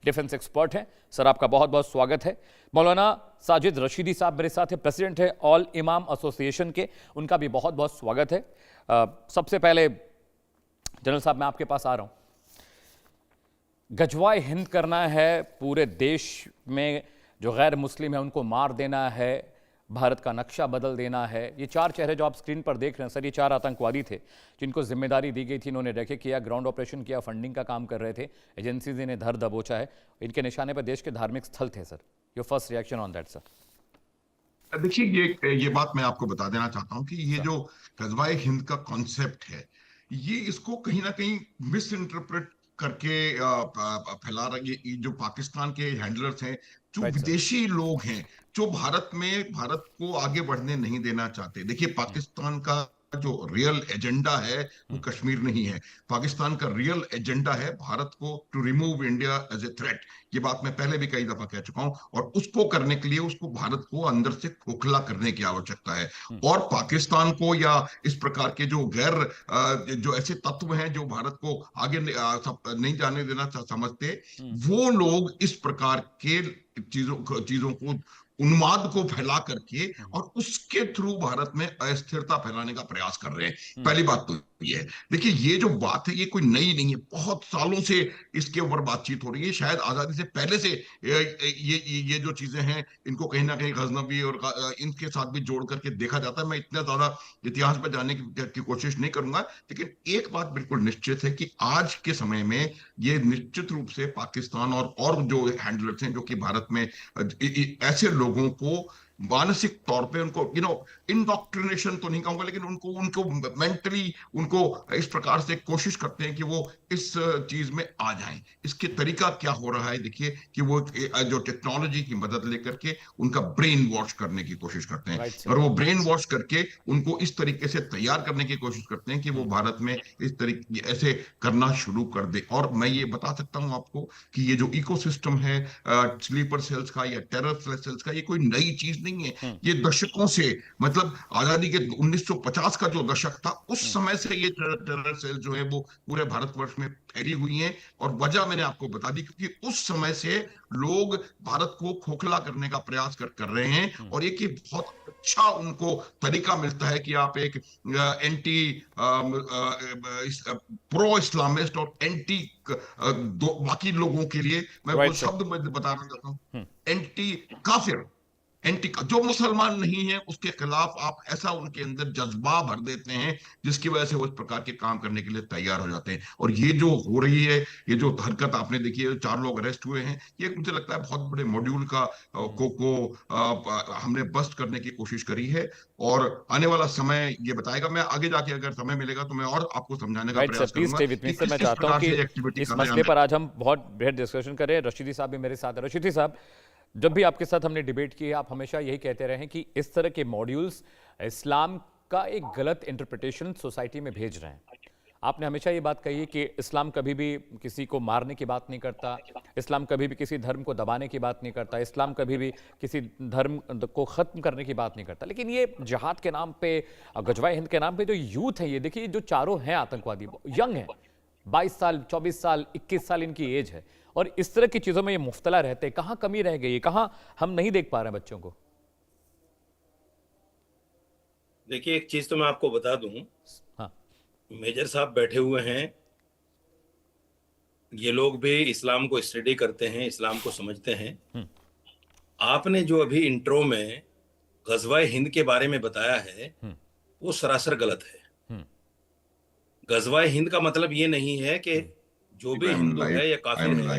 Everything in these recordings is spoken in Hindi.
डिफेंस एक्सपर्ट हैं। सर आपका बहुत बहुत स्वागत है। मौलाना साजिद रशीदी साहब मेरे साथ है, प्रेसिडेंट है ऑल इमाम एसोसिएशन के, उनका भी बहुत बहुत स्वागत है। सबसे पहले जनरल साहब मैं आपके पास आ रहा हूं। गजवाए हिंद करना है, पूरे देश में जो गैर मुस्लिम है उनको मार देना है, भारत का नक्शा बदल देना है। ये चार चेहरे जो आप स्क्रीन पर देख रहे हैं सर, ये चार आतंकवादी थे जिनको जिम्मेदारी दी गई थी। इन्होंने रैके किया, ग्राउंड ऑपरेशन किया, फंडिंग का काम कर रहे थे, एजेंसीज इन्हें धर दबोचा है। इनके निशाने पर देश के धार्मिक स्थल थे। Sir your first reaction on that sir. देखिए, ये बात मैं आपको बता देना चाहता हूं कि ये सर। जो गजवाए हिंद का कॉन्सेप्ट है, ये इसको कहीं ना कहीं मिस इंटरप्रेट करके फैला रहा है। ये जो पाकिस्तान के हैंडलर्स हैं, जो राइट सर। विदेशी लोग हैं, जो भारत को आगे बढ़ने नहीं देना चाहते। देखिए, पाकिस्तान का जो रियल एजेंडा है वो कश्मीर नहीं है। पाकिस्तान का रियल एजेंडा है भारत को to remove India as a threat. ये बात मैं पहले भी कई दफा कह चुका हूं, और उसको करने के लिए उसको भारत को अंदर से खोखला करने की आवश्यकता है। और पाकिस्तान को या इस प्रकार के जो जो ऐसे तत्व हैं जो भारत को आगे नहीं जाने देना समझते, वो लोग इस प्रकार के चीजों को, उन्माद को फैला करके और उसके थ्रू भारत में अस्थिरता फैलाने का प्रयास कर रहे हैं। पहली बात तो ये है। देखिए, ये जो बात है ये कोई नई नहीं है, बहुत सालों से इसके ऊपर बातचीत हो रही है। शायद आजादी से पहले से ये जो चीजें हैं, इनको कहीं ना कहीं गजनवी और इनके साथ भी जोड़ करके देखा जाता है। मैं इतना ज्यादा इतिहास पर जाने की कोशिश नहीं करूंगा, लेकिन एक बात बिल्कुल निश्चित है कि आज के समय में ये निश्चित रूप से पाकिस्तान और जो हैंडलर्स हैं, जो कि भारत में ऐसे लोगों को मानसिक तौर पे उनको इंडोक्ट्रिनेशन तो नहीं कहूंगा, लेकिन उनको उनको मेंटली उनको इस प्रकार से कोशिश करते हैं कि वो इस चीज में आ जाएं। इसके तरीका क्या हो रहा है, देखिए कि वो जो टेक्नोलॉजी की मदद लेकर के उनका ब्रेन वॉश करने की कोशिश करते हैं, और वो ब्रेन वॉश करके उनको इस तरीके से तैयार करने की कोशिश करते हैं कि वो भारत में इस तरीके ऐसे करना शुरू कर दे। और मैं ये बता सकता हूं आपको कि ये जो इकोसिस्टम है स्लीपर सेल्स का या टेरर सेल्स का, ये कोई नई चीज नहीं है। ये दशकों से, मतलब आजादी के 1950 का जो दशक था, उस समय से ये टेरर सेल जो है वो पूरे भारतवर्ष में फैली हुई हैं। और वजह मैंने आपको बता दी, क्योंकि उस समय से लोग भारत को खोखला करने का प्रयास कर रहे हैं। और एक बहुत अच्छा उनको तरीका मिलता है कि आप एक एंटी प्रो इस्लामिस्ट और एंटी बाकी लोगों के लिए, मैं वो शब्द बताना चाहता हूं, एंटी काफिर, जो मुसलमान नहीं है उसके खिलाफ आप ऐसा उनके अंदर जज्बा भर देते हैं जिसकी वजह से वो इस प्रकार के काम करने के लिए तैयार हो जाते हैं। और ये जो हो रही है, ये जो हरकत आपने देखी है, 4 लोग अरेस्ट हुए हैं, ये मुझे लगता है बहुत बड़े मॉड्यूल का हमने बस्ट करने की कोशिश करी है। और आने वाला समय ये बताएगा। मैं आगे जाके अगर समय मिलेगा तो मैं और आपको समझाने का प्रयास करूंगा कि किस प्रकार से एक्टिविटी इस मसले पर आज हम बहुत बेहद डिस्कशन करें। रशीदी साहब भी मेरे साथ है। रशीदी साहब, जब भी आपके साथ हमने डिबेट की है, आप हमेशा यही कहते रहे हैं कि इस तरह के मॉड्यूल्स इस्लाम का एक गलत इंटरप्रिटेशन सोसाइटी में भेज रहे हैं। आपने हमेशा ये बात कही है कि इस्लाम कभी भी किसी को मारने की बात नहीं करता, इस्लाम कभी भी किसी धर्म को दबाने की बात नहीं करता, इस्लाम कभी भी किसी धर्म को ख़त्म करने की बात नहीं करता। लेकिन ये जिहाद के नाम पे, गजवाए हिंद के नाम पे जो यूथ है, ये देखिए जो चारों हैं आतंकवादी, यंग हैं, 22 साल, 24 साल, 21 साल इनकी एज है, और इस तरह की चीजों में ये मुफ्तला रहते हैं। कहां कमी रह गई है, कहां हम नहीं देख पा रहे हैं बच्चों को? देखिए, एक चीज तो मैं आपको बता दूं। हाँ। मेजर साहब बैठे हुए हैं, ये लोग भी इस्लाम को स्टडी करते हैं, इस्लाम को समझते हैं। आपने जो अभी इंट्रो में गजवाए हिंद के बारे में बताया है, वो सरासर गलत है। गजवाए हिंद का मतलब ये नहीं है कि जो भी हिंदू है या काफिर है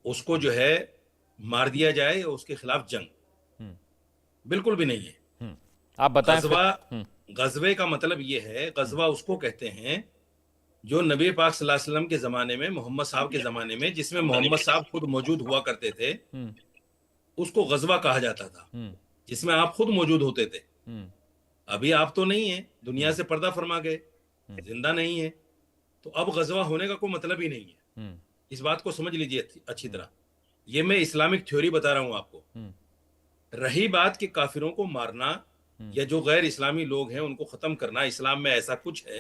उसको जो है मार दिया जाए या उसके खिलाफ जंग, बिल्कुल भी नहीं है। आप बताएं। गजवे का मतलब ये है, गजवा उसको कहते हैं जो नबी पाक सल्लल्लाहु अलैहि वसल्लम के जमाने में, मोहम्मद साहब के जमाने में, जिसमें मोहम्मद साहब खुद मौजूद हुआ करते थे, उसको गजवा कहा जाता था, जिसमें आप खुद मौजूद होते थे। अभी आप तो नहीं है, दुनिया से पर्दा फरमा गए, जिंदा नहीं है, तो अब गजवा होने का कोई मतलब ही नहीं है। इस बात को समझ लीजिए अच्छी तरह। ये मैं इस्लामिक थ्योरी बता रहा हूं आपको। रही बात कि काफिरों को मारना या जो गैर इस्लामी लोग हैं उनको खत्म करना, इस्लाम में ऐसा कुछ है?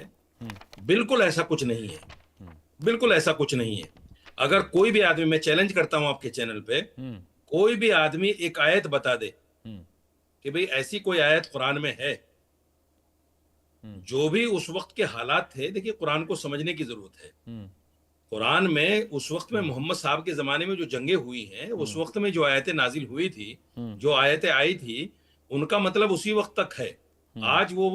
बिल्कुल ऐसा कुछ नहीं है, बिल्कुल ऐसा कुछ नहीं है। अगर कोई भी आदमी, मैं चैलेंज करता हूं आपके चैनल पे, कोई भी आदमी एक आयत बता दे कि भाई ऐसी कोई आयत कुरान में है, जो भी उस वक्त के हालात थे, देखिए कुरान को समझने की जरूरत है। कुरान में उस वक्त में मोहम्मद साहब के जमाने में जो जंगें हुई हैं, उस वक्त में जो आयतें नाजिल हुई थी, जो आयतें आई थी, उनका मतलब उसी वक्त तक है। आज वो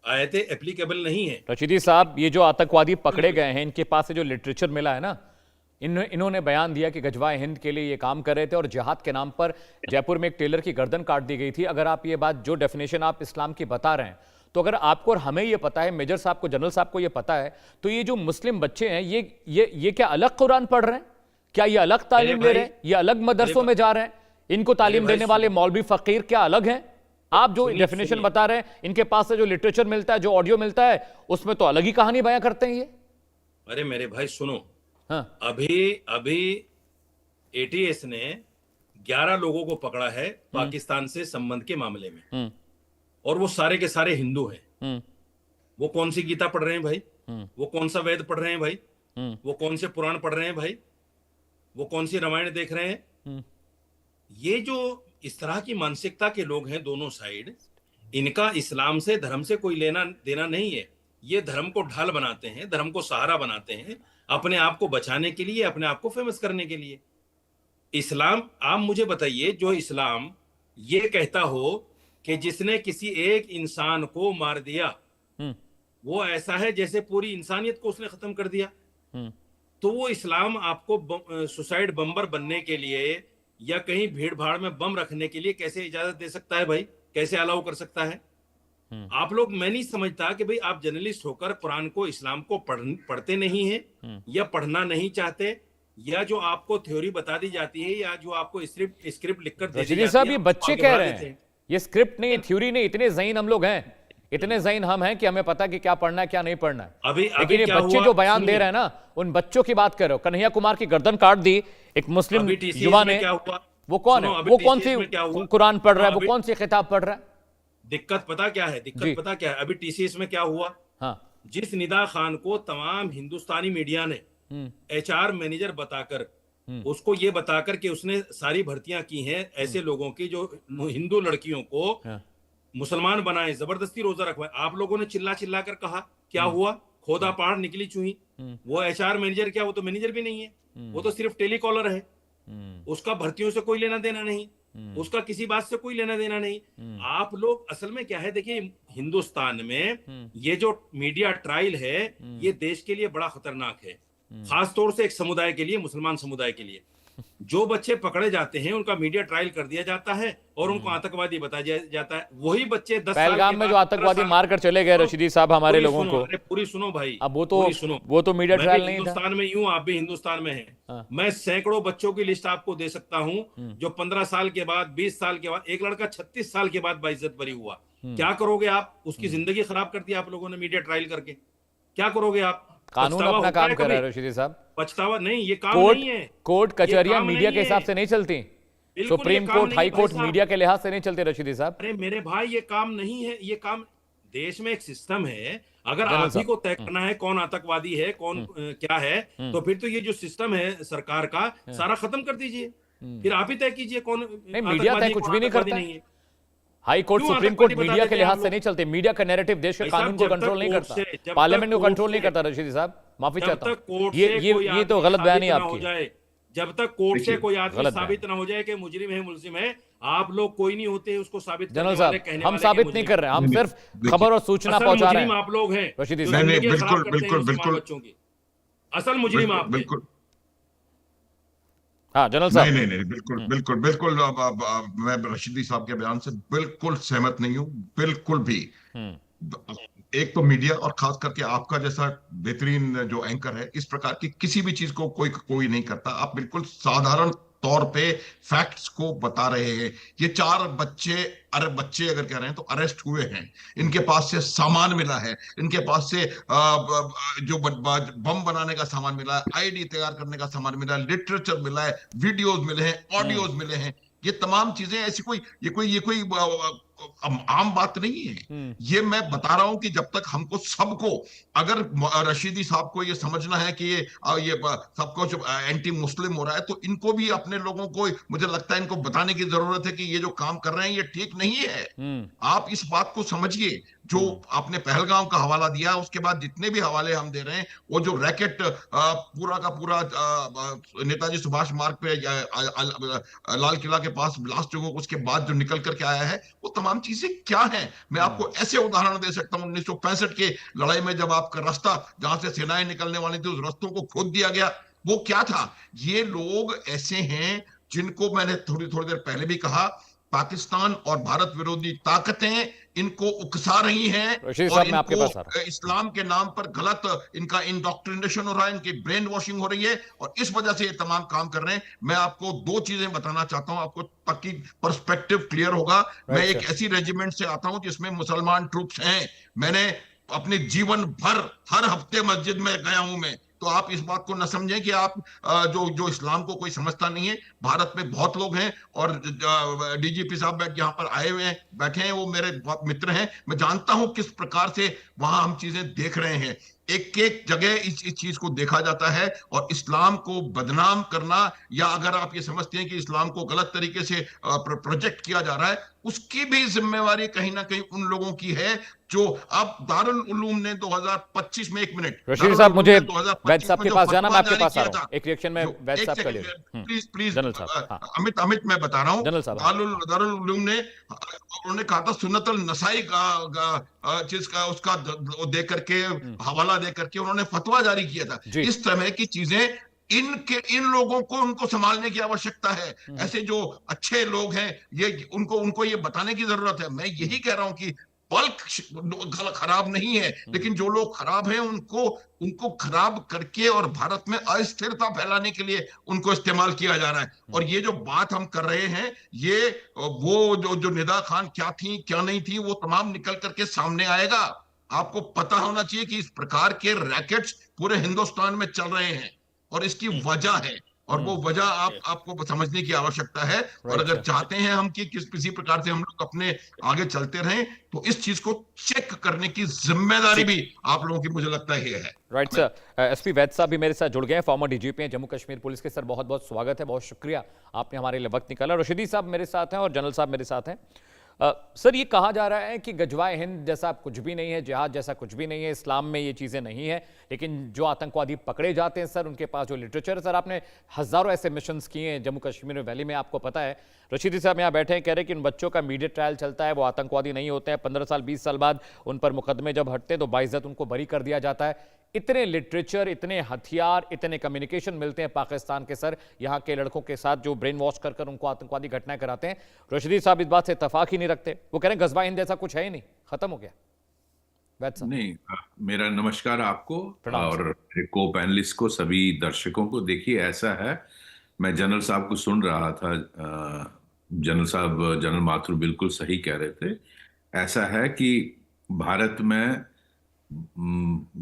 आयतें एप्लीकेबल नहीं है। रशीदी साहब, ये जो आतंकवादी पकड़े गए हैं, इनके पास से जो लिटरेचर मिला है ना, इन्होंने बयान दिया कि गजवाए हिंद के लिए ये काम कर रहे थे और जिहाद के नाम पर जयपुर में एक टेलर की गर्दन काट दी गई थी। अगर आप ये बात, जो डेफिनेशन आप इस्लाम की बता रहे हैं, तो अगर आपको और हमें ये पता है, मेजर साहब को, जनरल साहब को ये पता है, तो ये जो मुस्लिम बच्चे हैं, ये क्या अलग कुरान पढ़ रहे हैं? क्या ये अलग तालीम ले रहे हैं? ये अलग मदरसों में जा रहे हैं? इनको तालीम देने वाले मौलवी फकीर क्या अलग हैं? आप जो डेफिनेशन बता रहे हैं, इनके पास से जो लिटरेचर मिलता है, जो ऑडियो मिलता है, उसमें तो अलग ही कहानी बयां करते हैं ये। अरे मेरे भाई सुनो, हाँ, अभी एटीएस ने 11 लोगों को पकड़ा है पाकिस्तान से संबंध के मामले में, और वो सारे के सारे हिंदू हैं। वो कौन सी गीता पढ़ रहे हैं भाई? वो कौन सा वेद पढ़ रहे हैं भाई? वो कौन से पुराण पढ़ रहे हैं भाई? वो कौन सी रामायण देख रहे हैं? ये जो इस तरह की मानसिकता के लोग हैं दोनों साइड, इनका इस्लाम से, धर्म से कोई लेना देना नहीं है। ये धर्म को ढाल बनाते हैं, धर्म को सहारा बनाते हैं, अपने आप को बचाने के लिए, अपने आप को फेमस करने के लिए। इस्लाम, आप मुझे बताइए, जो इस्लाम ये कहता हो कि जिसने किसी एक इंसान को मार दिया, वो ऐसा है जैसे पूरी इंसानियत को उसने खत्म कर दिया, तो वो इस्लाम आपको सुसाइड बम्बर बनने के लिए या कहीं भीड़ भाड़ में बम रखने के लिए कैसे इजाजत दे सकता है भाई? कैसे अलाउ कर सकता है? आप लोग, मैं नहीं समझता कि भाई आप जर्नलिस्ट होकर कुरान को, इस्लाम को पढ़ते नहीं हैं, या पढ़ना नहीं चाहते, या जो आपको थ्योरी बता दी जाती है, या जो आपको स्क्रिप्ट लिखकर दे दी जाती है, साहब, ये बच्चे आगे कह बढ़ा रहे देते हैं, ये स्क्रिप्ट नहीं, थ्योरी नहीं। इतने ज़हीन हम लोग हैं, इतने ज़हीन हम हैं कि हमें पता कि क्या पढ़ना है, क्या नहीं पढ़ना है। लेकिन ये बच्चे जो बयान दे रहे हैं ना, उन बच्चों की बात कर रहे हो। कन्हैया कुमार की गर्दन काट दी एक मुस्लिम युवा ने। वो कौन है? वो कौन सी कुरान पढ़ रहा है? वो कौन सी किताब पढ़ रहा है? दिक्कत पता क्या है? दिक्कत पता क्या है? अभी टीसीएस में क्या हुआ? हाँ, जिस निदा खान को तमाम हिंदुस्तानी मीडिया ने एचआर मैनेजर बताकर, उसको ये बताकर कि उसने सारी भर्तियां की हैं ऐसे लोगों की जो हिंदू लड़कियों को मुसलमान बनाए, जबरदस्ती रोजा रखवाए, आप लोगों ने चिल्ला चिल्ला कर कहा, क्या हुआ? खोदा पहाड़ निकली चूही। वो एचआर मैनेजर क्या? वो तो मैनेजर भी नहीं है, वो तो सिर्फ टेलीकॉलर है। उसका भर्तियों से कोई लेना देना नहीं, उसका किसी बात से कोई लेना देना नहीं। आप लोग, असल में क्या है, देखिए हिंदुस्तान में ये जो मीडिया ट्रायल है, ये देश के लिए बड़ा खतरनाक है, खास तौर से एक समुदाय के लिए, मुसलमान समुदाय के लिए। जो बच्चे पकड़े जाते हैं उनका मीडिया ट्रायल कर दिया जाता है और उनको आतंकवादी बताया जाता है। वही बच्चे 10 साल पहलगाम में जो आतंकवादी मार कर चले गए रशीदी साहब हमारे लोगों को, अरे पूरी सुनो भाई, अब वो तो मीडिया ट्रायल नहीं था। हिंदुस्तान में यूं, आप भी हिंदुस्तान में हैं, मैं सैकड़ों बच्चों की लिस्ट आपको दे सकता हूं जो 15 साल के बाद, 20 साल के बाद, एक लड़का 36 साल के बाद बाइज्जत बरी हुआ। क्या करोगे आप? उसकी जिंदगी खराब कर दी आप लोगों ने मीडिया ट्रायल करके। क्या करोगे आप? कानून अपना काम कर रहा है रशीदी साहब। पछतावा नहीं, ये काम नहीं है। कोर्ट कचहरियां मीडिया के हिसाब से नहीं चलती, supreme court, high court media के लिहाज से नहीं चलते रशीदी साहब। अरे मेरे भाई, ये काम नहीं है। ये काम, देश में एक सिस्टम है, अगर आप ही को तय करना है कौन आतंकवादी है, कौन क्या है, तो फिर तो ये जो सिस्टम है सरकार का, सारा खत्म कर दीजिए, फिर आप ही तय कीजिए कौन। नहीं, मीडिया तय कुछ भी नहीं करता है। High court, supreme court media के लिहाज से नहीं चलते। मीडिया का नैरेटिव देश के कानून को कंट्रोल नहीं करता, पार्लियामेंट को कंट्रोल नहीं करता रशीदी साहब। माफी चाहता हूं, ये तो गलत बयानी है आपकी। जब तक कोर्ट से कोई आदमी साबित ना हो जाए कि मुजरिम है, मुलजिम है, आप लोग कोई नहीं होते उसको साबित करने वाले, जनरल साहब, हम साबित नहीं कर रहे, हम सिर्फ खबर और सूचना पहुंचा रहे हैं। आप लोग हैं रशीदी साहब, बिल्कुल बिल्कुल बिल्कुल, असल मुजरिम आप बिल्कुल। हाँ जनरल साहब, नहीं, बिल्कुल बिल्कुल बिल्कुल। मैं रशीदी साहब के बयान से बिल्कुल सहमत नहीं हूँ, बिल्कुल भी। एक तो मीडिया, और खास करके आपका जैसा बेहतरीन जो एंकर है, इस प्रकार की किसी भी चीज को कोई नहीं करता। आप बिल्कुल साधारण तौर पे फैक्ट्स को बता रहे हैं। ये 4 बच्चे, अरे बच्चे अगर कह रहे हैं तो अरेस्ट हुए हैं, इनके पास से सामान मिला है, इनके पास से जो बम बनाने का सामान मिला है, आईडी तैयार करने का सामान मिला है, लिटरेचर मिला है, वीडियोस मिले हैं, ऑडियोज मिले हैं। ये तमाम चीजें ऐसी कोई आम बात नहीं है। ये मैं बता रहा हूं कि जब तक हमको सबको, अगर रशीदी साहब को ये समझना है कि ये सबको जो एंटी मुस्लिम हो रहा है, तो इनको भी अपने लोगों को, मुझे लगता है इनको बताने की जरूरत है कि ये जो काम कर रहे हैं ये ठीक नहीं है। आप इस बात को समझिए। जो आपने पहलगाम का हवाला दिया, उसके बाद जितने भी हवाले हम दे रहे हैं, वो जो रैकेट पूरा का पूरा नेताजी सुभाष मार्ग पे लाल किला के पास ब्लास्ट हुआ, उसके बाद जो निकल करके आया है, वो तमाम चीजें क्या है। मैं आपको ऐसे उदाहरण दे सकता हूँ, 1965 के लड़ाई में जब आपका रास्ता जहां से सेनाएं निकलने वाली थी, उस रास्तों को खोद दिया गया, वो क्या था। ये लोग ऐसे हैं जिनको मैंने थोड़ी थोड़ी देर पहले भी कहा, पाकिस्तान और भारत विरोधी ताकतें इनको उकसा रही हैं, रशीद और साहब, मैं आपके पास आ इनको इस्लाम के नाम पर गलत इनका इंडोक्ट्रिनेशन हो रहा है, इनकी ब्रेन वॉशिंग हो रही है, और इस वजह से ये तमाम काम कर रहे हैं। मैं आपको दो चीजें बताना चाहता हूं, आपको ताकि पर्सपेक्टिव क्लियर होगा। मैं एक ऐसी रेजिमेंट से आता हूं जिसमें मुसलमान ट्रूप्स हैं। मैंने अपने जीवन भर हर हफ्ते मस्जिद में गया हूं मैं। तो आप इस बात को न समझें कि आप जो जो इस्लाम को कोई समझता नहीं है। भारत में बहुत लोग हैं, और डीजीपी साहब यहाँ पर आए हुए हैं, बैठे हैं, वो मेरे बहुत मित्र हैं। मैं जानता हूं किस प्रकार से वहां हम चीजें देख रहे हैं। एक एक जगह इस चीज को देखा जाता है, और इस्लाम को बदनाम करना, या अगर आप ये समझते हैं कि इस्लाम को गलत तरीके से प्रोजेक्ट किया जा रहा है, उसकी भी जिम्मेवारी कहीं ना कहीं उन लोगों की है जो अब दारुल उलूम ने 2025 में, एक मिनट, रशीद साहब, मुझे वैद 2025 साहब में के जो पास जाना, मैं फतवा आपके जारी पास आ किया रहा था, हूँ। एक रिएक्शन में वैद एक साहब का ले सेकंड प्लीज प्लीज, जनरल साहब। हाँ, अमित मैं बता रहा हूँ। जनरल साहब। दारुल उलूम ने, उन्होंने कहा था सुन्नतुल नसाई का चीज का, उसका दे करके, हवाला दे करके उन्होंने फतवा जारी किया था। जी। इस तरह की चीजें इन लोगों को उनको संभालने की आवश्यकता है। ऐसे जो अच्छे लोग हैं, ये उनको उनको ये बताने की जरूरत है। मैं यही कह रहा हूं कि बल्क खराब नहीं है, लेकिन जो लोग खराब हैं उनको उनको खराब करके और भारत में अस्थिरता फैलाने के लिए उनको इस्तेमाल किया जा रहा है। और ये जो बात हम कर रहे हैं, ये वो जो निदा खान क्या थी क्या नहीं थी, वो तमाम निकल करके सामने आएगा। आपको पता होना चाहिए कि इस प्रकार के रैकेट्स पूरे हिंदुस्तान में चल रहे हैं, और इसकी वजह है, और वो वजह आपको समझने की आवश्यकता है। और अगर चाहते हैं हम कि किसी प्रकार से हम लोग अपने आगे चलते रहें, तो इस चीज को चेक करने की जिम्मेदारी भी आप लोगों की, मुझे लगता है, ये है। Right sir. एसपी वैद साहब भी मेरे साथ जुड़ गए हैं, फॉर्मर डीजीपी हैं जम्मू कश्मीर पुलिस के। सर, बहुत बहुत स्वागत है, बहुत शुक्रिया, आपने हमारे लिए वक्त निकाला। रशीदी साहब मेरे साथ हैं और जनरल साहब मेरे साथ हैं। सर, ये कहा जा रहा है कि गजवाए हिंद जैसा कुछ भी नहीं है, जिहाद जैसा कुछ भी नहीं है, इस्लाम में ये चीज़ें नहीं है, लेकिन जो आतंकवादी पकड़े जाते हैं सर, उनके पास जो लिटरेचर है, सर आपने हज़ारों ऐसे मिशंस किए हैं जम्मू कश्मीर में, वैली में, आपको पता है। रशीदी साहब यहाँ बैठे हैं, कह रहे हैं कि उन बच्चों का मीडिया ट्रायल चलता है, वो आतंकवादी नहीं होते हैं, 15 साल 20 साल बाद उन पर मुकदमे जब हटते हैं तो बाइज्जत उनको बरी कर दिया जाता है। इतने लिटरेचर, इतने हथियार, इतने कम्युनिकेशन मिलते हैं पाकिस्तान के सर यहाँ के लड़कों के साथ, जो ब्रेन वॉश कर कर उनको आतंकवादी घटनाएं कराते हैं। रशीदी साहब इस बात से इत्तेफाक ही नहीं रखते, वो कह रहे हैं गजवा हिंद जैसा कुछ है ही नहीं, खत्म हो गया। वैद साहब। नहीं, मेरा नमस्कार आपको प्रणाम और को पैनलिस्ट को, सभी दर्शकों को। देखिए, ऐसा है, मैं जनरल साहब को सुन रहा था, जनरल साहब, जनरल माथुर बिल्कुल सही कह रहे थे। ऐसा है कि भारत में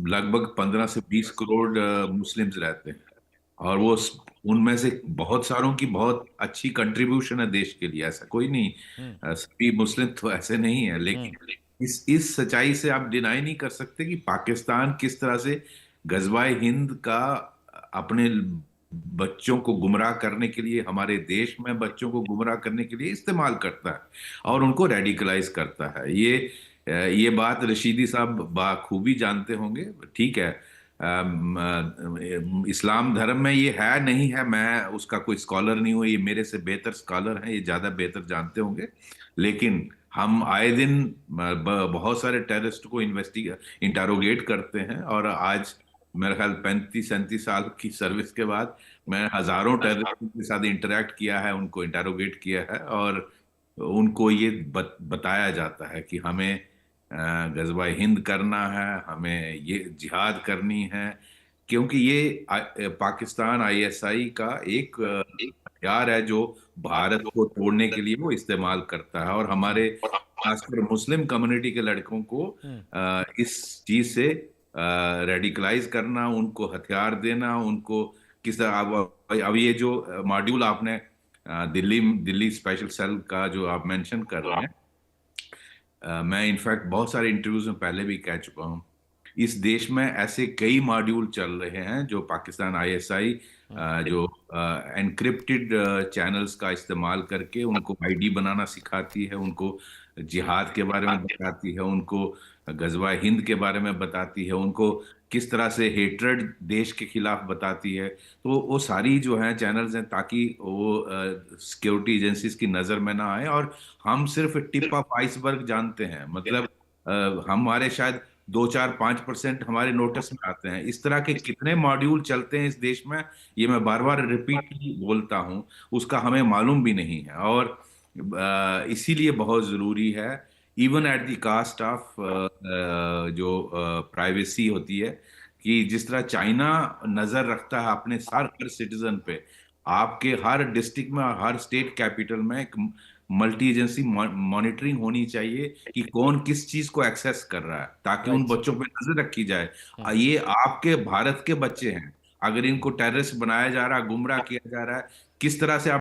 लगभग 15 से 20 करोड़ मुस्लिम्स रहते हैं, और वो उनमें से बहुत सारों की बहुत अच्छी कंट्रीब्यूशन है देश के लिए, ऐसा कोई नहीं, सभी मुस्लिम तो ऐसे नहीं है। लेकिन इस सच्चाई से आप डिनाई नहीं कर सकते कि पाकिस्तान किस तरह से गजवाए हिंद का अपने बच्चों को गुमराह करने के लिए, हमारे देश में बच्चों को गुमराह करने के लिए इस्तेमाल करता है और उनको रेडिकलाइज करता है। ये बात रशीदी साहब बाखूबी जानते होंगे। ठीक है, इस्लाम धर्म में ये है नहीं है, मैं उसका कोई स्कॉलर नहीं हूँ, ये मेरे से बेहतर स्कॉलर हैं, ये ज्यादा बेहतर जानते होंगे। लेकिन हम आए दिन बहुत सारे टेररिस्ट को इंटरोगेट करते हैं, और आज मेरे ख्याल 35-37 साल की सर्विस के बाद मैं हजारों टेररिस्ट के साथ इंटरेक्ट किया है, उनको इंटरोगेट किया है, और उनको ये बताया जाता है कि हमें गजवाए हिंद करना है, हमें ये जिहाद करनी है, क्योंकि ये पाकिस्तान आईएसआई का एक हथियार है जो भारत को तोड़ने के लिए वो इस्तेमाल करता है। और हमारे खासकर मुस्लिम कम्युनिटी के लड़कों को इस चीज से रेडिकलाइज करना, उनको हथियार देना, उनको किस तरह, अब ये जो मॉड्यूल आपने दिल्ली स्पेशल सेल का जो आप मेंशन कर रहे हैं, मैं इनफैक्ट बहुत सारे इंटरव्यूज में पहले भी कह चुका हूँ, इस देश में ऐसे कई मॉड्यूल चल रहे हैं जो पाकिस्तान आईएसआई जो एनक्रिप्टेड चैनल्स का इस्तेमाल करके उनको आईडी बनाना सिखाती है, उनको जिहाद के बारे में बताती है, उनको गजवा हिंद के बारे में बताती है, उनको किस तरह से हेट्रेड देश के खिलाफ बताती है। तो वो सारी जो है चैनल्स हैं ताकि वो सिक्योरिटी एजेंसीज की नज़र में ना आए, और हम सिर्फ टिप ऑफ आइसबर्ग जानते हैं। मतलब हमारे शायद 2-4-5% हमारे नोटिस में आते हैं। इस तरह के कितने मॉड्यूल चलते हैं इस देश में, ये मैं बार बार रिपीट बोलता हूँ, उसका हमें मालूम भी नहीं है। और इसीलिए बहुत ज़रूरी है, even at the cost of जो प्राइवेसी होती है, कि जिस तरह चाइना नज़र रखता है अपने हर सिटीजन पे, आपके हर डिस्ट्रिक्ट में और हर स्टेट कैपिटल में एक मल्टी एजेंसी मॉनिटरिंग होनी चाहिए कि कौन किस चीज को एक्सेस कर रहा है, ताकि उन राइट। बच्चों पे नजर रखी जाए। ये आपके भारत के बच्चे हैं, अगर इनको टेररिस्ट बनाया जा रहा है, गुमराह किया जा रहा है, किस तरह से आप